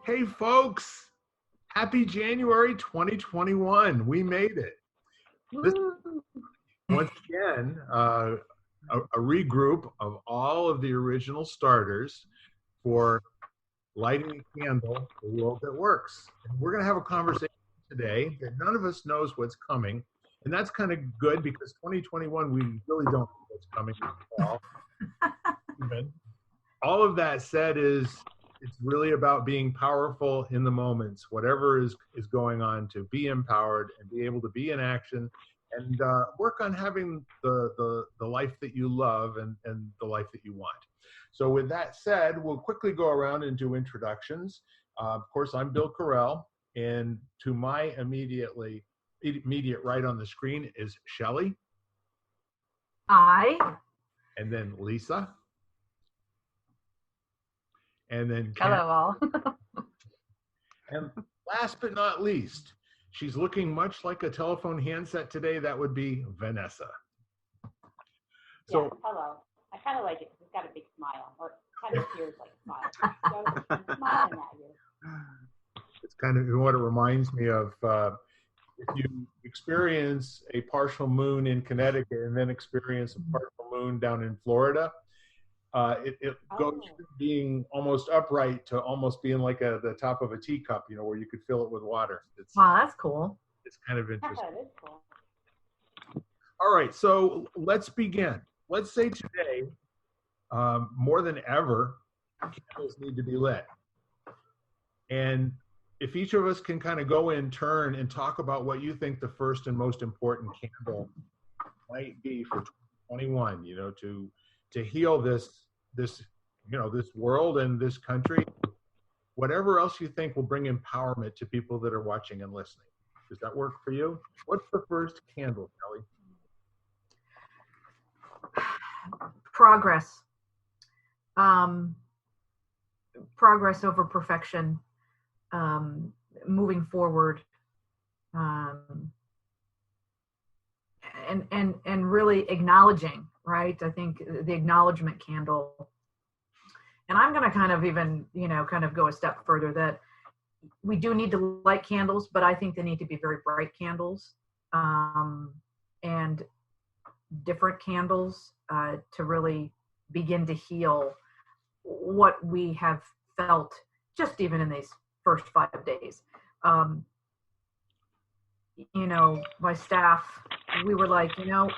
Hey, folks, happy January 2021. We made it. This, once again, a regroup of all of the original starters for lighting a candle, the world that works. And we're going to have a conversation today that none of us knows what's coming. And that's kind of good because 2021, we really don't know what's coming at all. Even. All of that said it's really about being powerful in the moments, whatever is going on, to be empowered and be able to be in action and work on having the life that you love and the life that you want. So with that said, we'll quickly go around and do introductions. Of course, I'm Bill Carell, and to my immediate right on the screen is Shelley. Hi. And then Lisa. And then Hello all. And last but not least, she's looking much like a telephone handset today. That would be Vanessa. So, yes, hello. I kind of like it because it's got a big smile, or kind of appears like a smile. So I'm smiling at you. It's kind of what it reminds me of. If you experience a partial moon in Connecticut and then experience a partial moon down in Florida, it goes from being almost upright to almost being like the top of a teacup, where you could fill it with water. Wow, that's cool. It's kind of interesting. That is cool. All right, so let's begin. Let's say today, more than ever, candles need to be lit. And if each of us can kind of go in turn and talk about what you think the first and most important candle might be for 2021, to heal this world and this country, whatever else you think will bring empowerment to people that are watching and listening. Does that work for you? What's the first candle, Kelly? Progress. Progress over perfection. Moving forward. And really acknowledging, right? I think the acknowledgement candle. And I'm going to kind of even, kind of go a step further, that we do need to light candles, but I think they need to be very bright candles, and different candles to really begin to heal what we have felt just even in these first 5 days. My staff, we were like,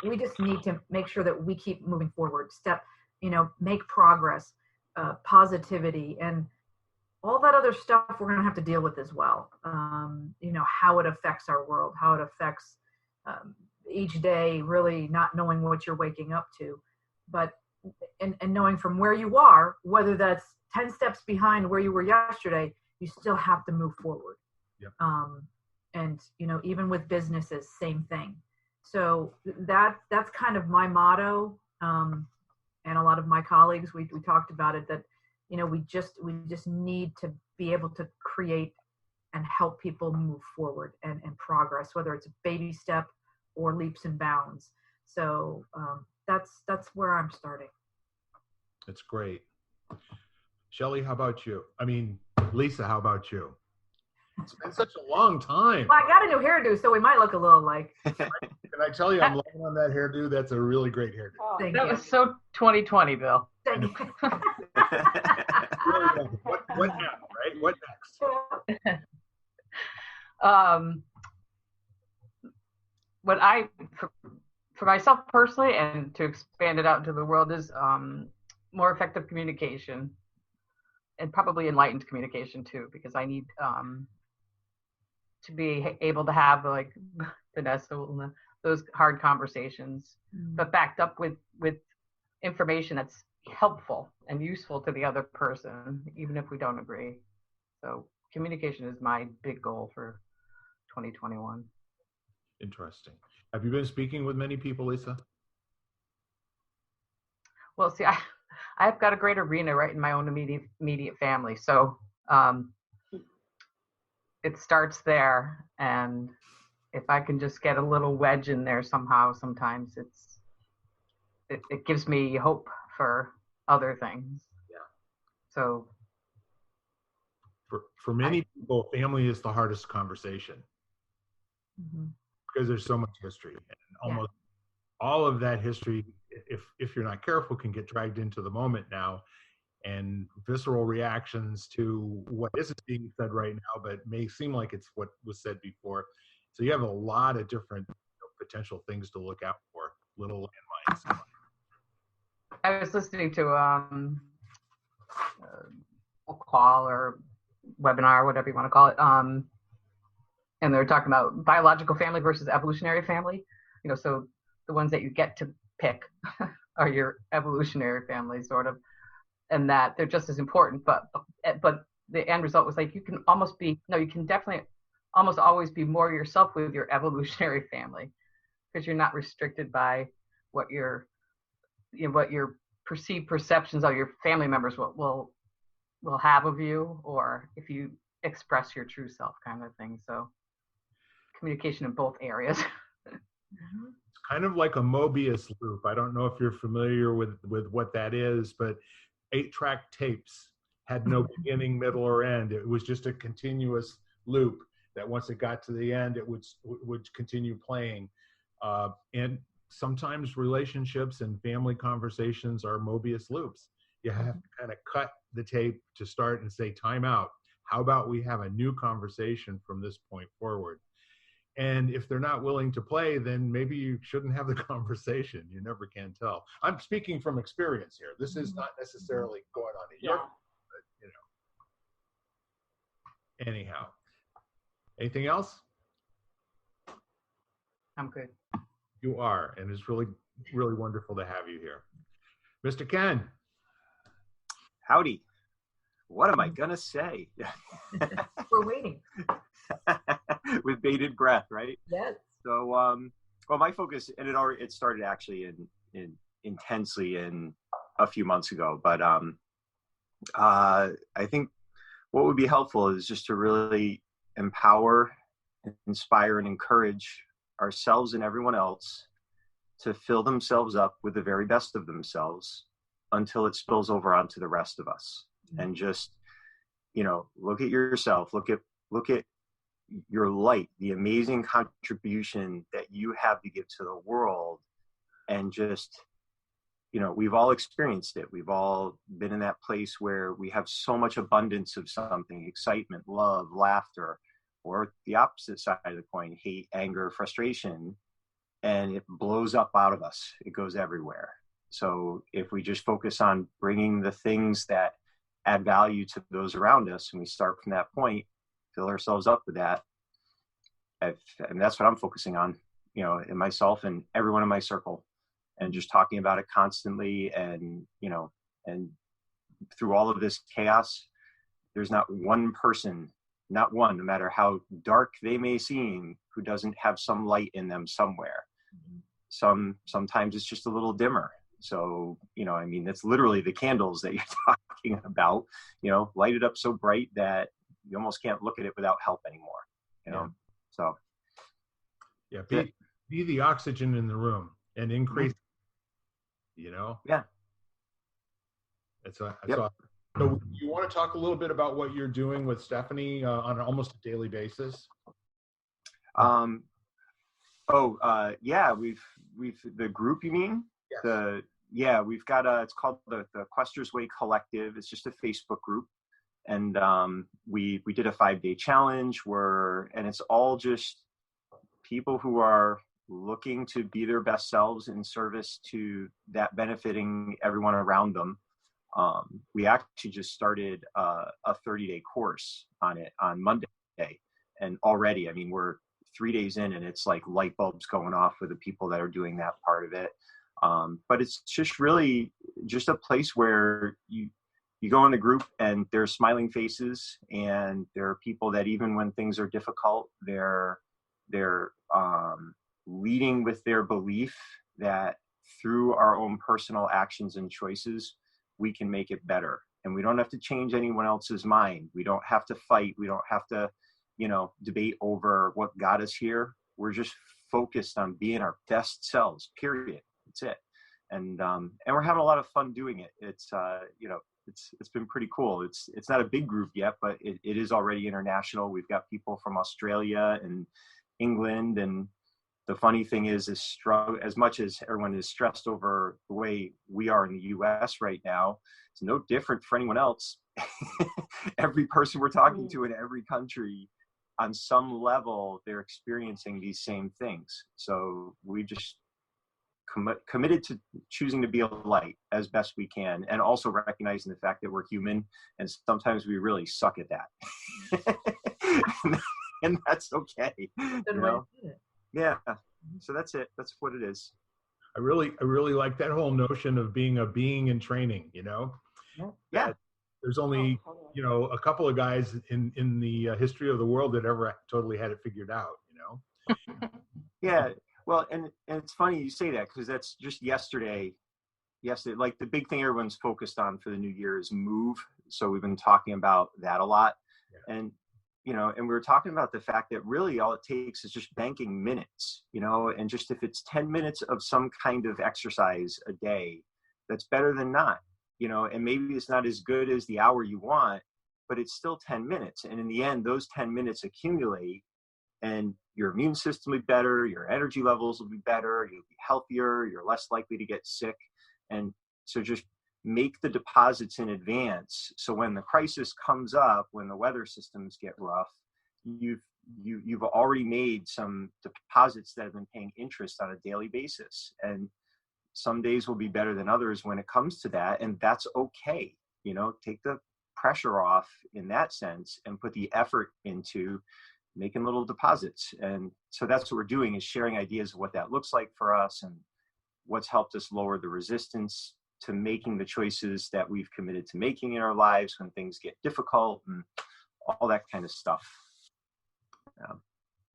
we just need to make sure that we keep moving forward, make progress, positivity, and all that other stuff we're going to have to deal with as well. How it affects our world, how it affects each day, really not knowing what you're waking up to, but and knowing from where you are, whether that's 10 steps behind where you were yesterday, you still have to move forward. Yep. And even with businesses, same thing. So that's kind of my motto, and a lot of my colleagues, we talked about it, that we just need to be able to create and help people move forward and progress, whether it's a baby step or leaps and bounds. So that's where I'm starting. That's great. Shelley, how about you? Lisa, how about you? It's been such a long time. Well, I got a new hairdo, so we might look a little like. Can I tell you, I'm loving on that hairdo. That's a really great hairdo. Oh, that was so 2020, Bill. Thank you. Really, what now, right? What next? What for myself personally, and to expand it out into the world, is more effective communication, and probably enlightened communication too, because I need to be able to have, like Vanessa, those hard conversations, but backed up with information that's helpful and useful to the other person, even if we don't agree. So communication is my big goal for 2021. Interesting. Have you been speaking with many people, Lisa? Well, see, I've got a great arena right in my own immediate family. So it starts there. And if I can just get a little wedge in there somehow, sometimes it gives me hope for other things. Yeah. So for many people, family is the hardest conversation because there's so much history, and almost all of that history, if you're not careful, can get dragged into the moment now, and visceral reactions to what isn't being said right now, but may seem like it's what was said before. So you have a lot of different potential things to look out for, little landmines. I was listening to a call or webinar, whatever you want to call it, and they were talking about biological family versus evolutionary family. So the ones that you get to pick are your evolutionary family, sort of, and that they're just as important. But the end result was like you can definitely almost always be more yourself with your evolutionary family, because you're not restricted by what your perceived perceptions of your family members will have of you, or if you express your true self, kind of thing. So communication in both areas. It's kind of like a Mobius loop. I don't know if you're familiar with what that is, but 8-track tapes had no beginning, middle, or end. It was just a continuous loop that once it got to the end, it would continue playing. And sometimes relationships and family conversations are Mobius loops. You have to kind of cut the tape to start and say, time out. How about we have a new conversation from this point forward? And if they're not willing to play, then maybe you shouldn't have the conversation. You never can tell. I'm speaking from experience here. This is not necessarily going on in your, but, anyhow. Anything else? I'm good. You are, and it's really, really wonderful to have you here. Mr. Ken. Howdy. What am I gonna say? We're waiting. With bated breath, right? Yes. So, well, my focus, and it started actually in intensely in a few months ago, but I think what would be helpful is just to really empower, inspire, and encourage ourselves and everyone else to fill themselves up with the very best of themselves until it spills over onto the rest of us. And just, look at yourself, look at your light, the amazing contribution that you have to give to the world. And just, we've all experienced it. We've all been in that place where we have so much abundance of something, excitement, love, laughter, or the opposite side of the coin, hate, anger, frustration, and it blows up out of us. It goes everywhere. So if we just focus on bringing the things that add value to those around us, and we start from that point, fill ourselves up with that, and that's what I'm focusing on, in myself and everyone in my circle, and just talking about it constantly. And, and through all of this chaos, there's not one person, no matter how dark they may seem, who doesn't have some light in them somewhere. Sometimes it's just a little dimmer. So, it's literally the candles that you're talking about, light it up so bright that you almost can't look at it without help anymore, So. Yeah. Be the oxygen in the room and increase, Yeah. That's awesome. So you want to talk a little bit about what you're doing with Stephanie on almost a daily basis? Yeah, we've the group, you mean? Yes. We've got it's called the Quester's Way Collective. It's just a Facebook group, and we did a 5-day challenge and it's all just people who are looking to be their best selves in service to that benefiting everyone around them. We actually just started a 30-day course on it on Monday, and already, we're 3 days in, and it's like light bulbs going off with the people that are doing that part of it. But it's just really just a place where you go in the group and there's smiling faces, and there are people that even when things are difficult, they're leading with their belief that through our own personal actions and choices, we can make it better. And we don't have to change anyone else's mind. We don't have to fight. We don't have to, debate over what got us here. We're just focused on being our best selves, period. That's it. And we're having a lot of fun doing it. It's, it's been pretty cool. It's not a big group yet, but it is already international. We've got people from Australia and England, and the funny thing is as much as everyone is stressed over the way we are in the US right now, it's no different for anyone else. Every person we're talking to in every country, on some level, they're experiencing these same things. So we just committed to choosing to be a light as best we can, and also recognizing the fact that we're human and sometimes we really suck at that. And that's okay. You know? Yeah. So that's it. That's what it is. I really like that whole notion of being a being in training, you know? Yeah. There's only, you know, a couple of guys in the history of the world that ever totally had it figured out, you know? Yeah. Well, and it's funny you say that, because that's just yesterday, like the big thing everyone's focused on for the new year is move. So we've been talking about that a lot. Yeah. And, you know, and we were talking about the fact that really all it takes is just banking minutes, you know, and just if it's 10 minutes of some kind of exercise a day, that's better than not, you know, and maybe it's not as good as the hour you want, but it's still 10 minutes. And in the end, those 10 minutes accumulate, and your immune system will be better, your energy levels will be better, you'll be healthier, you're less likely to get sick. And so just make the deposits in advance. So when the crisis comes up, when the weather systems get rough, you've already made some deposits that have been paying interest on a daily basis. And some days will be better than others when it comes to that. And that's okay. You know, take the pressure off in that sense and put the effort into making little deposits. And so that's what we're doing, is sharing ideas of what that looks like for us and what's helped us lower the resistance to making the choices that we've committed to making in our lives when things get difficult, and all that kind of stuff.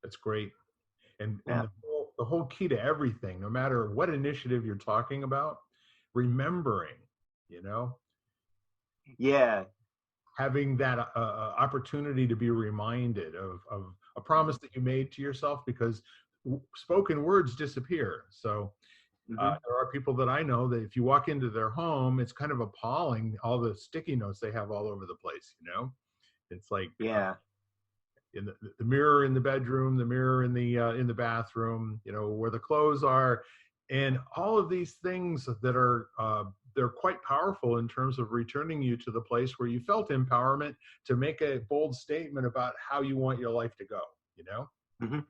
That's great. And the whole key to everything, no matter what initiative you're talking about, remembering, you know? Yeah. Having that opportunity to be reminded of a promise that you made to yourself, because spoken words disappear. So there are people that I know that if you walk into their home, it's kind of appalling, all the sticky notes they have all over the place, you know? It's like in the mirror in the bedroom, the mirror in the bathroom, you know, where the clothes are, and all of these things that are they're quite powerful in terms of returning you to the place where you felt empowerment to make a bold statement about how you want your life to go, you know?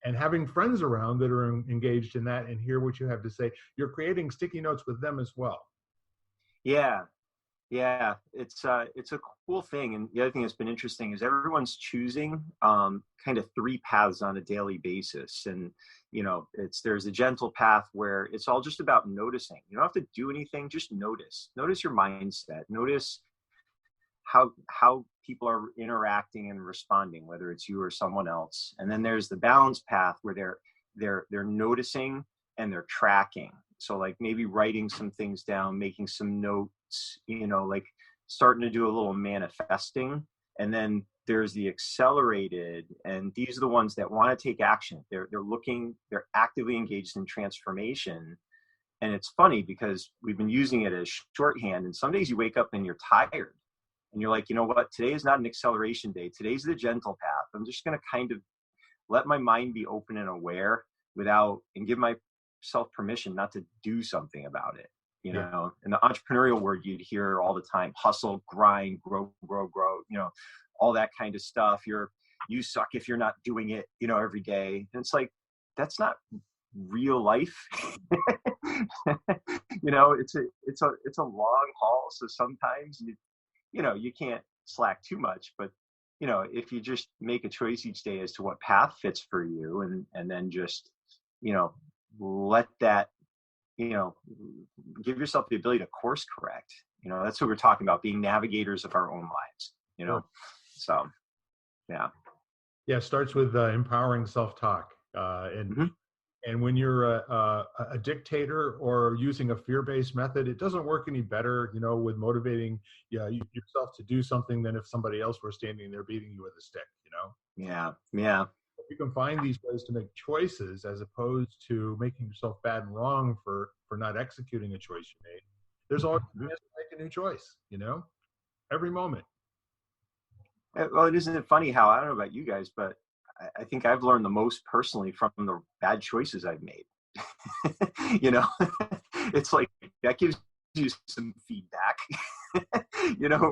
And having friends around that are engaged in that and hear what you have to say, you're creating sticky notes with them as well. Yeah. It's a cool thing. And the other thing that's been interesting is everyone's choosing kind of 3 paths on a daily basis. And, you know, there's a gentle path where it's all just about noticing. You don't have to do anything, just notice your mindset, notice how people are interacting and responding, whether it's you or someone else. And then there's the balance path where they're noticing and they're tracking. So like maybe writing some things down, making some notes, you know, like starting to do a little manifesting. And then there's the accelerated, and these are the ones that want to take action. They're actively engaged in transformation. And it's funny because we've been using it as shorthand, and some days you wake up and you're tired and you're like, you know what, today is not an acceleration day. Today's the gentle path. I'm just going to kind of let my mind be open and aware and give myself permission not to do something about it. You know, and the entrepreneurial word you'd hear all the time: hustle, grind, grow, you know, all that kind of stuff. You suck if you're not doing it, you know, every day. And it's like, that's not real life. You know, it's a long haul. So sometimes you can't slack too much, but you know, if you just make a choice each day as to what path fits for you, and then just, you know, let that, you know, give yourself the ability to course correct. You know, that's what we're talking about, being navigators of our own lives, you know? So, yeah. Yeah. It starts with empowering self-talk. And when you're a dictator or using a fear-based method, it doesn't work any better, you know, with motivating yourself to do something than if somebody else were standing there beating you with a stick, you know? Yeah. If you can find these ways to make choices as opposed to making yourself bad and wrong for not executing a choice you made, there's always a chance to make a new choice, every moment. Well, isn't it funny how, I don't know about you guys, but I think I've learned the most personally from the bad choices I've made. It's like that gives you some feedback,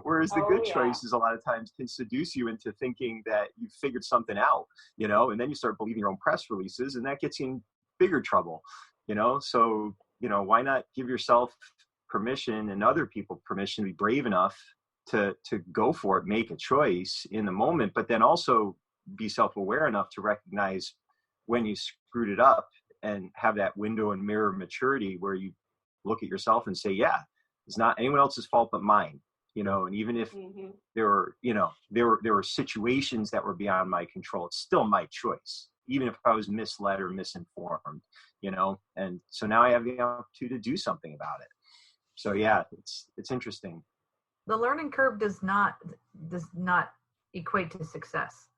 whereas the good choices a lot of times can seduce you into thinking that you've figured something out, and then you start believing your own press releases, and that gets you in bigger trouble, so, why not give yourself permission and other people permission to be brave enough to go for it, make a choice in the moment, but then also be self-aware enough to recognize when you screwed it up and have that window and mirror maturity where you look at yourself and say, yeah, it's not anyone else's fault but mine, and even if there were situations that were beyond my control, it's still my choice, even if I was misled or misinformed, and so now I have the opportunity to do something about it. So yeah, it's interesting. The learning curve does not equate to success.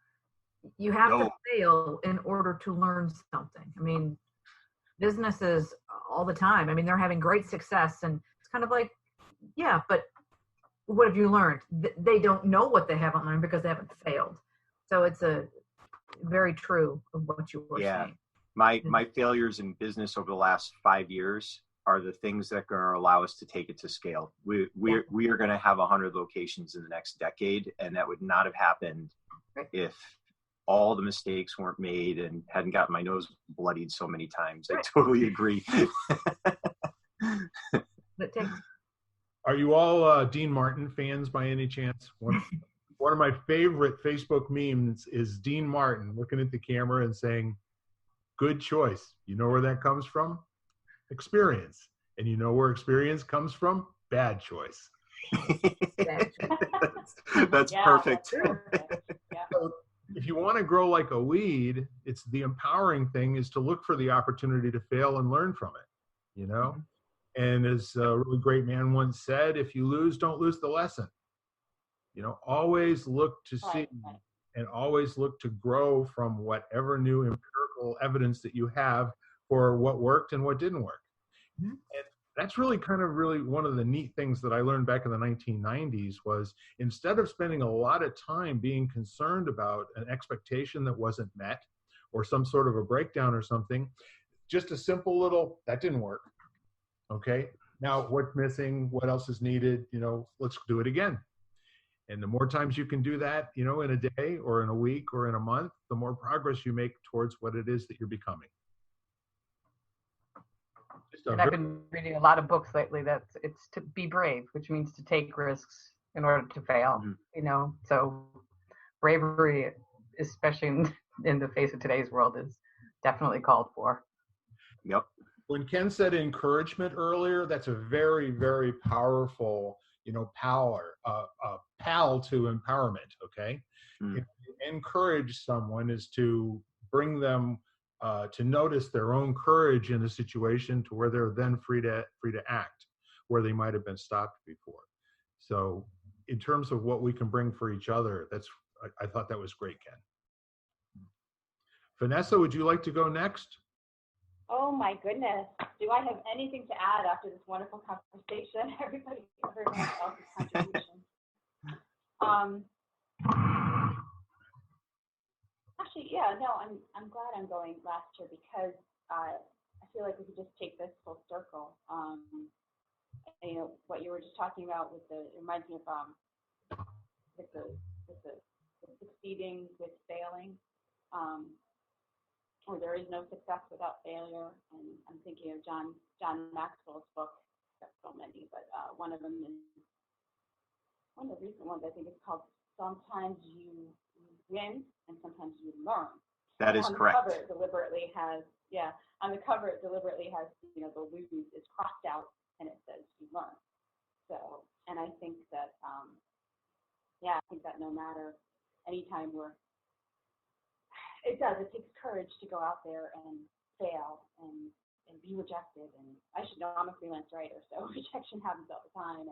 You have to fail in order to learn something. I mean, businesses all the time, they're having great success, and it's kind of like, yeah, but what have you learned? They don't know what they haven't learned because they haven't failed. So it's a very true of what you were saying. My failures in business over the last 5 years are the things that are going to allow us to take it to scale. We are going to have 100 locations in the next decade, and that would not have happened if all the mistakes weren't made and hadn't gotten my nose bloodied so many times. I totally agree. Are you all Dean Martin fans by any chance? One of my favorite Facebook memes is Dean Martin looking at the camera and saying, "Good choice." You know where that comes from? Experience. And you know where experience comes from? Bad choice. That's perfect. So if you want to grow like a weed, it's the empowering thing is to look for the opportunity to fail and learn from it, And as a really great man once said, if you lose, don't lose the lesson. Always look to see and always look to grow from whatever new empirical evidence that you have for what worked and what didn't work. And that's really one of the neat things that I learned back in the 1990s was instead of spending a lot of time being concerned about an expectation that wasn't met or some sort of a breakdown or something, just a simple little, that didn't work. Okay, now what's missing? What else is needed? Let's do it again. And the more times you can do that, in a day or in a week or in a month, the more progress you make towards what it is that you're becoming. And I've been reading a lot of books lately it's to be brave, which means to take risks in order to fail, so bravery, especially in the face of today's world, is definitely called for. Yep. When Ken said encouragement earlier, that's a very, very powerful, pal to empowerment. Okay. If you encourage someone is to bring them to notice their own courage in a situation to where they're then free to act where they might have been stopped before. So in terms of what we can bring for each other, I thought that was great, Ken. Vanessa, would you like to go next? Oh my goodness. Do I have anything to add after this wonderful conversation? Everybody heard my else's contribution. Actually, yeah, no, I'm glad I'm going last year because I feel like we could just take this full circle. What you were just talking about it reminds me of with the succeeding with failing. Or there is no success without failure. And I'm thinking of John Maxwell's book. There's so many, but one of them is one of the recent ones. I think it's called "Sometimes You Win and Sometimes You Learn." That is correct. On the cover, it deliberately has the lose is crossed out and it says you learn. So, and I think that I think that no matter anytime it takes courage to go out there and fail and be rejected. And I should know I'm a freelance writer, so rejection happens all the time.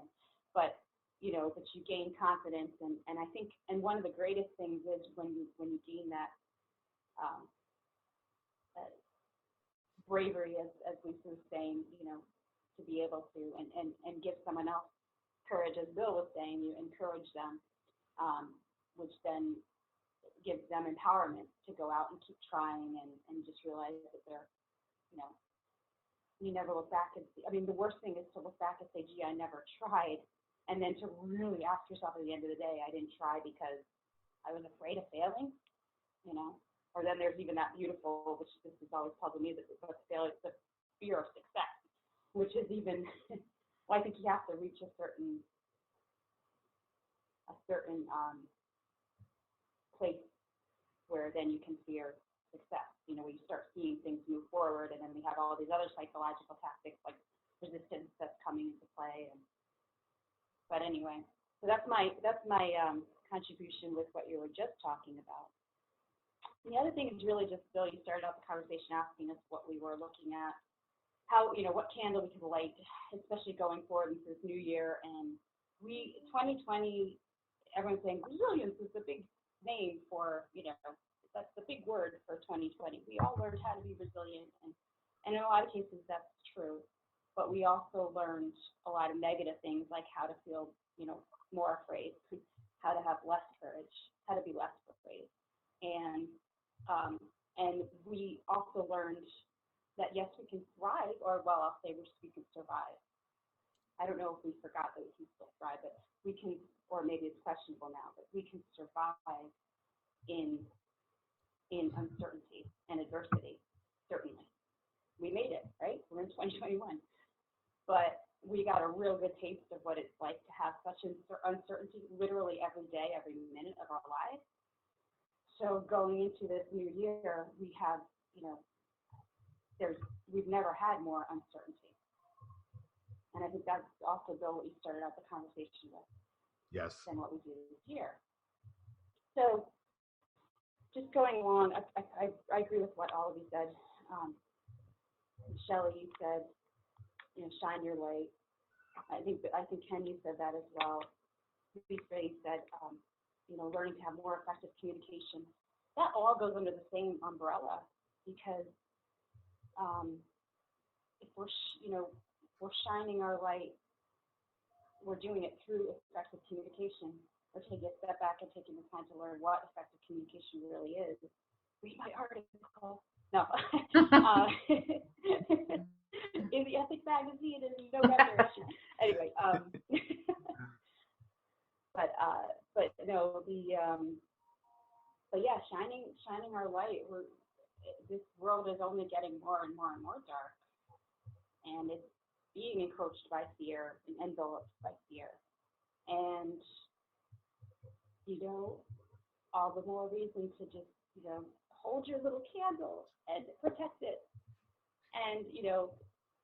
But you gain confidence, and I think, and one of the greatest things is when you gain that bravery, as Lisa was saying, to be able to and give someone else courage, as Bill was saying, you encourage them, which then gives them empowerment to go out and keep trying and just realize that they're, you know, you never look back and see. I mean, the worst thing is to look back and say, gee, I never tried. And then to really ask yourself at the end of the day, I didn't try because I was afraid of failing, you know? Or then there's even that beautiful, which this has always puzzled me, the fear of success, which is even, well, I think you have to reach a certain place where then you can fear success, you know, where you start seeing things move forward, and then we have all these other psychological tactics like resistance that's coming into play. But anyway, so that's my contribution with what you were just talking about. And the other thing is really just, Bill, you started out the conversation asking us what we were looking at, how, you know, what candle we could light, especially going forward into this new year. And 2020, everyone's saying resilience is the big name for, you know, that's the big word for 2020. We all learned how to be resilient, and in a lot of cases that's true. But we also learned a lot of negative things, like how to feel, you know, more afraid, how to have less courage, how to be less afraid, and we also learned that yes, we can thrive, or well, I'll say we can survive. I don't know if we forgot that we can still thrive, but we can, or maybe it's questionable now, but we can survive in uncertainty and adversity, certainly. We made it, right? We're in 2021. But we got a real good taste of what it's like to have such uncertainty literally every day, every minute of our lives. So going into this new year, we have, you know, we've never had more uncertainty. And I think that's also, Bill, what you started out the conversation with. Yes. Than what we do this year. So just going along, I agree with what all of you said. Shelley, you said, you know, shine your light. I think Ken, you said that as well. Lisa, you said, you know, learning to have more effective communication. That all goes under the same umbrella, because if we're shining our light, we're doing it through effective communication. We're taking a step back and taking the time to learn what effective communication really is. Read my article. No. In the Ethics magazine in November. Anyway, but no, but yeah, shining our light. This world is only getting more and more and more dark, and it's being encroached by fear and enveloped by fear. And, you know, all the more reason to just, you know, hold your little candle and protect it. And, you know,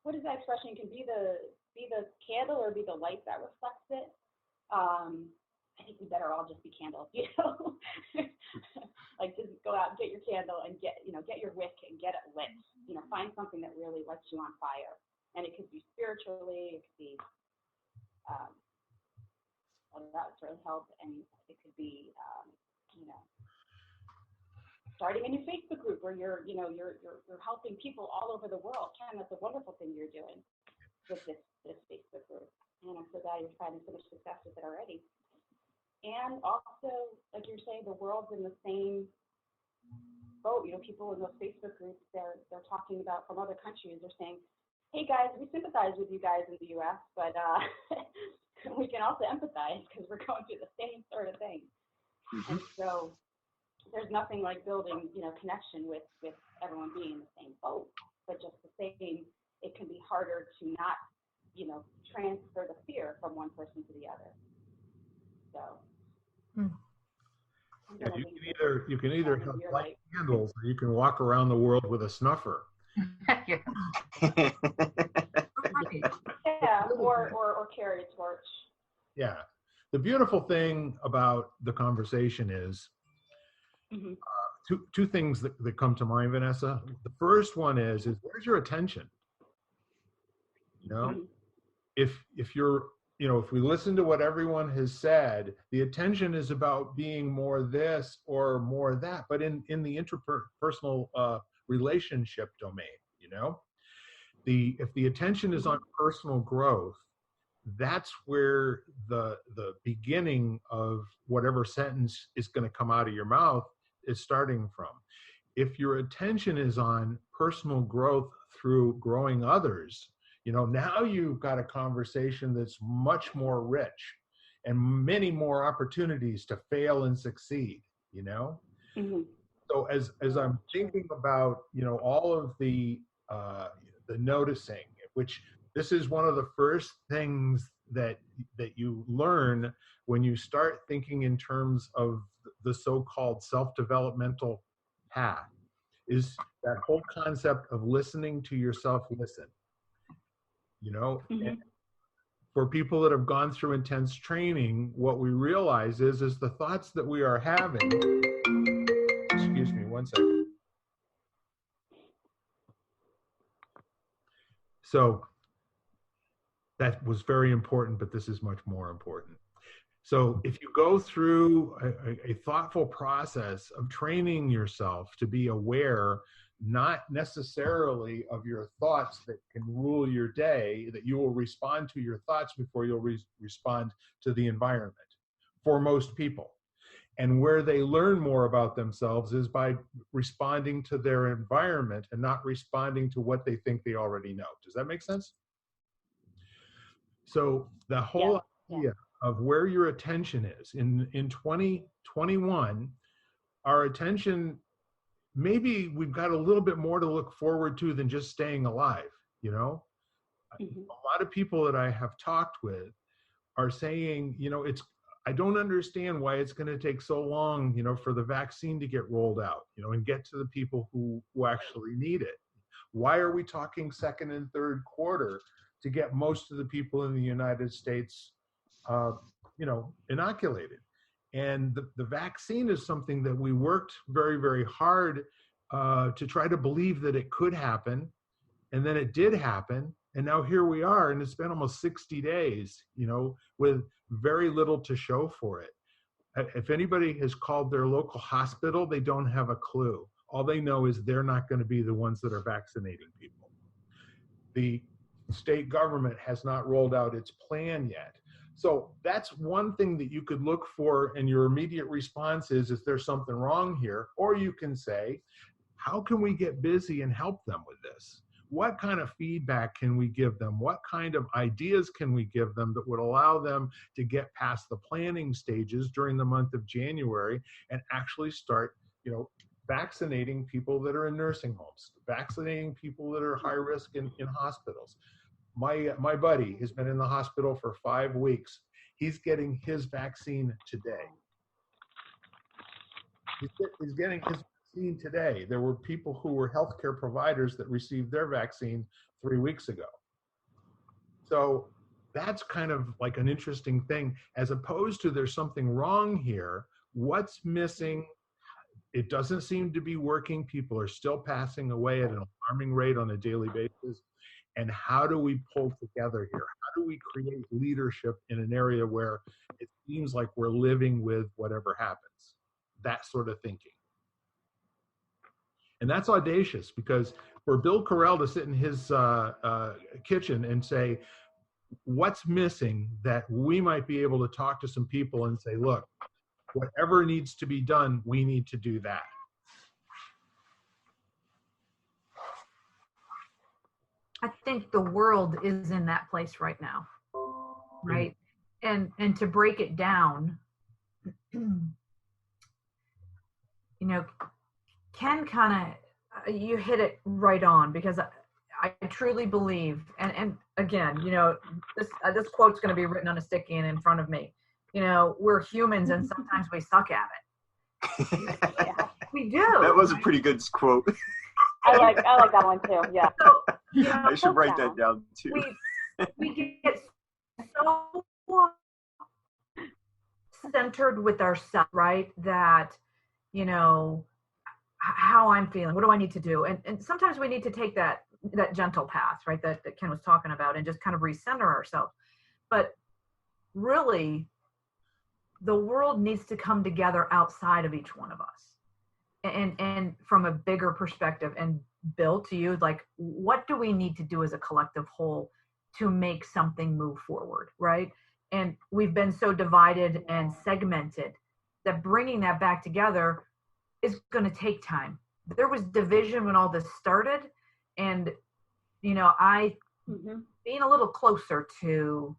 what is that expression? You can be the candle or be the light that reflects it. I think we better all just be candles, you know. Like, just go out and get your candle and get your wick and get it lit. You know, find something that really lights you on fire. And it could be spiritually, it could be that's really helped, and it could be you know, starting a new Facebook group where you're helping people all over the world. Ken, that's a wonderful thing you're doing with this Facebook group, and I'm so glad you're finding so much success with it already. And also, like you're saying, the world's in the same boat. You know, people in those Facebook groups, they're talking about, from other countries, they're saying, hey guys, we sympathize with you guys in the US, but we can also empathize because we're going through the same sort of thing. Mm-hmm. And so there's nothing like building, you know, connection with everyone being in the same boat, but just the same, it can be harder to not, you know, transfer the fear from one person to the other. So. Yeah, you can either have light candles, or you can walk around the world with a snuffer. Yeah, or carry a torch. Yeah. The beautiful thing about the conversation is mm-hmm. Two things that come to mind, Vanessa. The first one is where's your attention? You know, mm-hmm. if you're, you know, if we listen to what everyone has said, the attention is about being more this or more that, but in the interpersonal relationship domain, you know, if the attention is on personal growth, that's where the beginning of whatever sentence is going to come out of your mouth is starting from. If your attention is on personal growth through growing others, now you've got a conversation that's much more rich and many more opportunities to fail and succeed, Mm-hmm. So as I'm thinking about, all of the noticing, which this is one of the first things that you learn when you start thinking in terms of the so-called self-developmental path, is that whole concept of listening to yourself listen. Mm-hmm. And for people that have gone through intense training, what we realize is the thoughts that we are having, excuse me one second. So that was very important, but this is much more important. So if you go through a thoughtful process of training yourself to be aware, not necessarily of your thoughts that can rule your day, that you will respond to your thoughts before you'll respond to the environment for most people. And where they learn more about themselves is by responding to their environment and not responding to what they think they already know. Does that make sense? So the whole idea of where your attention is in 2021, our attention, maybe we've got a little bit more to look forward to than just staying alive. Mm-hmm. A lot of people that I have talked with are saying, I don't understand why it's going to take so long, for the vaccine to get rolled out, and get to the people who actually need it. Why are we talking second and third quarter to get most of the people in the United States, inoculated? And the vaccine is something that we worked very, very hard to try to believe that it could happen. And then it did happen. And now here we are, and it's been almost 60 days, with very little to show for it. If anybody has called their local hospital, they don't have a clue. All they know is they're not going to be the ones that are vaccinating people. The state government has not rolled out its plan yet. So that's one thing that you could look for, and your immediate response is there something wrong here? Or you can say, how can we get busy and help them with this? What kind of feedback can we give them? What kind of ideas can we give them that would allow them to get past the planning stages during the month of January and actually start, vaccinating people that are in nursing homes, vaccinating people that are high risk in hospitals. My buddy has been in the hospital for 5 weeks. He's getting his vaccine today. He's getting his vaccine today. There were people who were healthcare providers that received their vaccine 3 weeks ago. So that's kind of like an interesting thing, as opposed to there's something wrong here. What's missing? It doesn't seem to be working. People are still passing away at an alarming rate on a daily basis. And how do we pull together here? How do we create leadership in an area where it seems like we're living with whatever happens? That sort of thinking. And that's audacious, because for Bill Carell to sit in his kitchen and say, what's missing that we might be able to talk to some people and say, look, whatever needs to be done, we need to do that. I think the world is in that place right now, right? And to break it down, Ken kind of, you hit it right on, because I truly believe, and again, this quote's going to be written on a sticky and in front of me. We're humans, and sometimes we suck at it. Yeah. We do. That was a pretty good quote. I like that one too. Yeah. So, I should write that down too. We get so centered with ourselves, right? That, how I'm feeling, what do I need to do? And sometimes we need to take that gentle path, right? That Ken was talking about, and just kind of recenter ourselves. But really, the world needs to come together outside of each one of us, and from a bigger perspective, and Bill, to you, like, what do we need to do as a collective whole to make something move forward, right? And we've been so divided and segmented that bringing that back together is going to take time. There was division when all this started, and I being a little closer to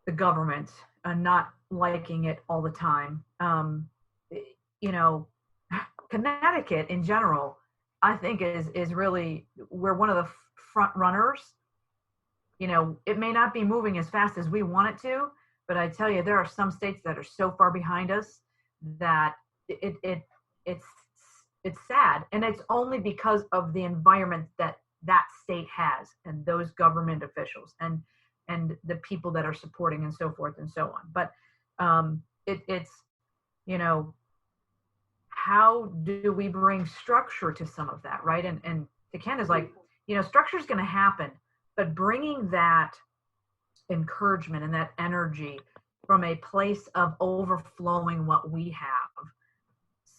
the government and not liking it all the time. Connecticut in general, I think is really, we're one of the front runners. It may not be moving as fast as we want it to, but I tell you, there are some states that are so far behind us that it's sad, and it's only because of the environment that state has, and those government officials, and the people that are supporting, and so forth and so on. But it's how do we bring structure to some of that, right? And to Ken is like, structure is going to happen, but bringing that encouragement and that energy from a place of overflowing what we have,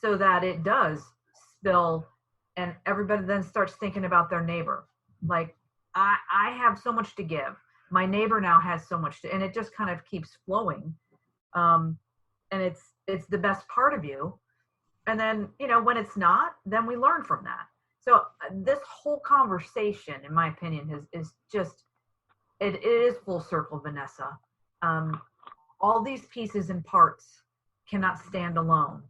so that it does spill, and everybody then starts thinking about their neighbor. Like, I have so much to give. My neighbor now has so much to, and it just kind of keeps flowing. And it's the best part of you. And then, when it's not, then we learn from that. So this whole conversation, in my opinion, is just, it is full circle, Vanessa. All these pieces and parts cannot stand alone.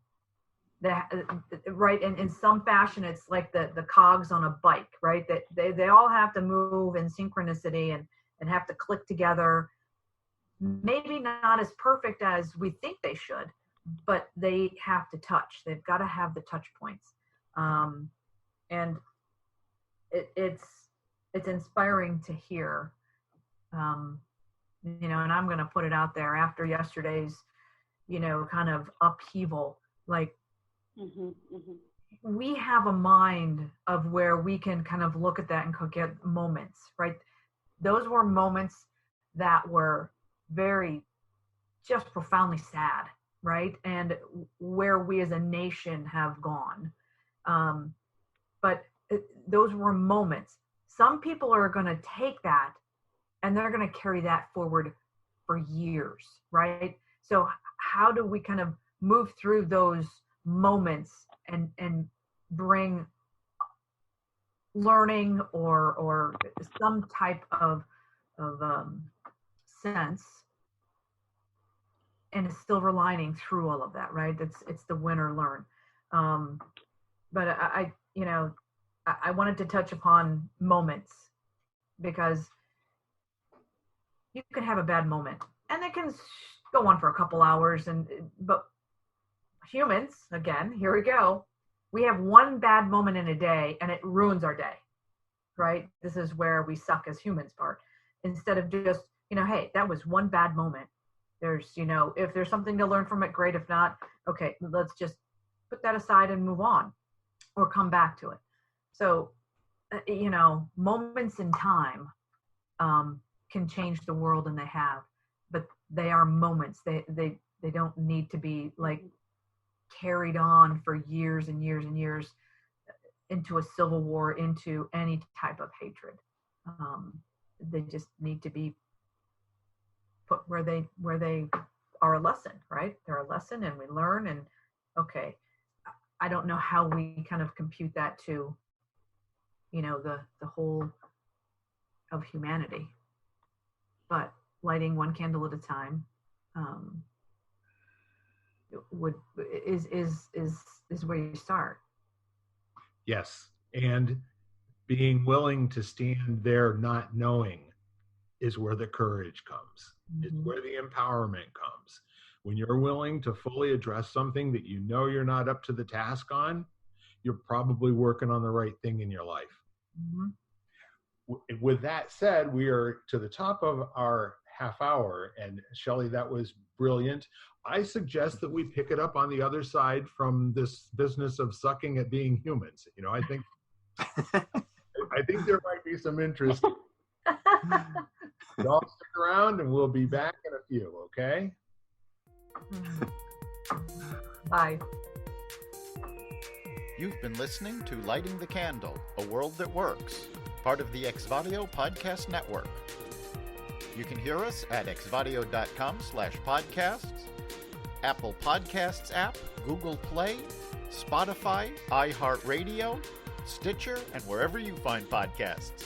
Right? And in some fashion, it's like the cogs on a bike, right? That they all have to move in synchronicity and have to click together. Maybe not as perfect as we think they should, but they have to touch. They've got to have the touch points. And it's inspiring to hear, and I'm going to put it out there after yesterday's, kind of upheaval, like, we have a mind of where we can kind of look at that and get moments, right? Those were moments that were very, just profoundly sad, right? And where we as a nation have gone. But those were moments. Some people are going to take that and they're going to carry that forward for years, right? So how do we kind of move through those moments and bring learning or some type of sense and a silver lining through all of that, right? It's the win or learn. But I wanted to touch upon moments, because you can have a bad moment and it can go on for a couple hours, but humans, again, here we go. We have one bad moment in a day and it ruins our day, right? This is where we suck as humans part. Instead of just, hey, that was one bad moment. There's, if there's something to learn from it, great. If not, okay, let's just put that aside and move on or come back to it. So, moments in time can change the world, and they have, but they are moments. They don't need to be like carried on for years and years and years into a civil war, into any type of hatred. They just need to be put where they are a lesson, right? They're a lesson, and we learn. And okay, I don't know how we kind of compute that to, the whole of humanity, but lighting one candle at a time is where you start. Yes, and being willing to stand there not knowing is where the courage comes. It's where the empowerment comes. When you're willing to fully address something that you're not up to the task on, you're probably working on the right thing in your life. With that said, we are to the top of our half hour, and Shelley, that was brilliant. I suggest that we pick it up on the other side from this business of sucking at being humans. I think there might be some interest. Y'all stick around and we'll be back in a few, okay? Bye. You've been listening to Lighting the Candle, A World That Works, part of the Exvadio Podcast Network. You can hear us at exvadio.com/podcasts, Apple Podcasts app, Google Play, Spotify, iHeartRadio, Stitcher, and wherever you find podcasts.